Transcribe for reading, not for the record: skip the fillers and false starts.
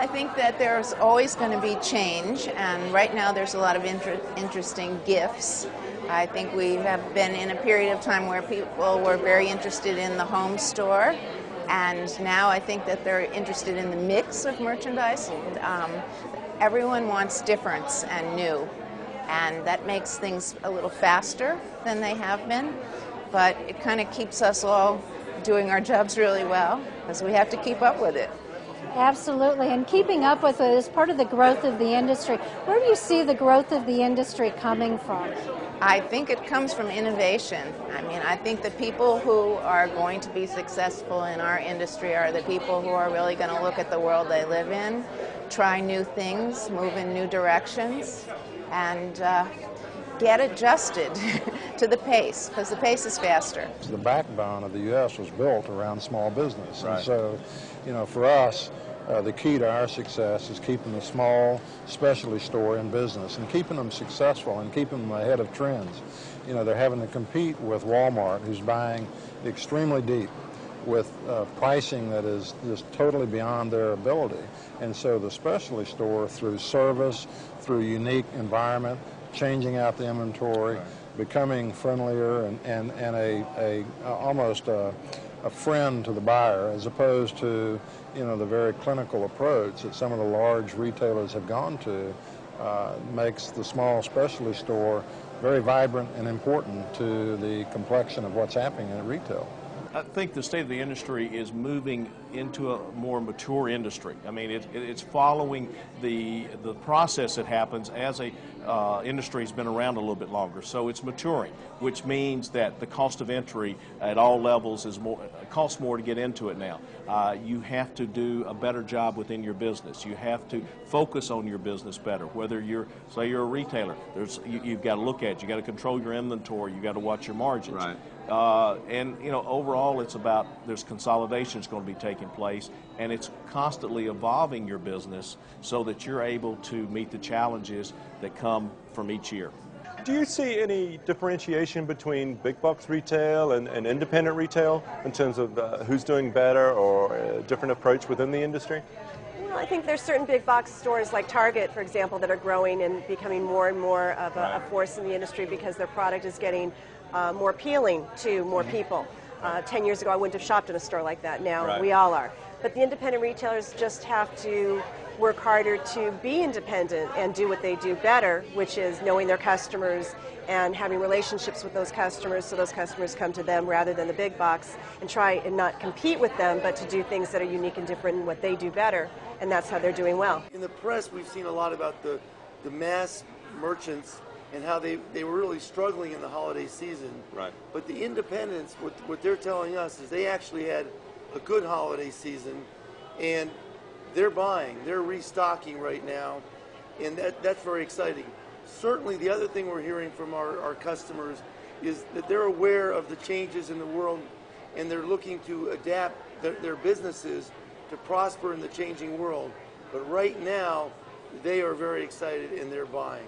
I think that there's always going to be change, and right now there's a lot of interesting gifts. I think we have been in a period of time where people were very interested in the home store, and now I think that they're interested in the mix of merchandise. Everyone wants difference and new, and that makes things a little faster than they have been, but it kind of keeps us all doing our jobs really well, because we have to keep up with it. Absolutely, and keeping up with it is part of the growth of the industry. Where do you see the growth of the industry coming from? I think it comes from innovation. I mean, I think the people who are going to be successful in our industry are the people who are really going to look at the world they live in, try new things, move in new directions, and get adjusted to the pace, because the pace is faster. The backbone of the U.S. was built around small business. Right. And so, for us, the key to our success is keeping the small specialty store in business and keeping them successful and keeping them ahead of trends. They're having to compete with Walmart, who's buying extremely deep with pricing that is just totally beyond their ability. And so the specialty store, through service, through unique environment, changing out the inventory, becoming friendlier and almost a friend to the buyer, as opposed to the very clinical approach that some of the large retailers have gone to, makes the small specialty store very vibrant and important to the complexion of what's happening in retail. I think the state of the industry is moving into a more mature industry. I mean, it's following the process that happens as a industry has been around a little bit longer. So it's maturing, which means that the cost of entry at all levels is more, costs more to get into it now. You have to do a better job within your business. You have to focus on your business better. Whether say you're a retailer, you've got to look at it. You got to control your inventory. You got to watch your margins. Right. And overall, it's about there's consolidations going to be taking place, and it's constantly evolving your business so that you're able to meet the challenges that come from each year. Do you see any differentiation between big box retail and independent retail in terms of who's doing better or a different approach within the industry? Well, I think there's certain big box stores like Target, for example, that are growing and becoming more and more of a force in the industry because their product is getting more appealing to more people. 10 years ago, I wouldn't have shopped in a store like that. Now we all are. But the independent retailers just have to work harder to be independent and do what they do better, which is knowing their customers and having relationships with those customers so those customers come to them rather than the big box, and try and not compete with them, but to do things that are unique and different in what they do better, and that's how they're doing well. In the press, we've seen a lot about the mass merchants and how they were really struggling in the holiday season. Right. But the independents, what they're telling us is they actually had a good holiday season, and they're buying, they're restocking right now, and that's very exciting. Certainly the other thing we're hearing from our customers is that they're aware of the changes in the world, and they're looking to adapt their businesses to prosper in the changing world. But right now, they are very excited and they're buying.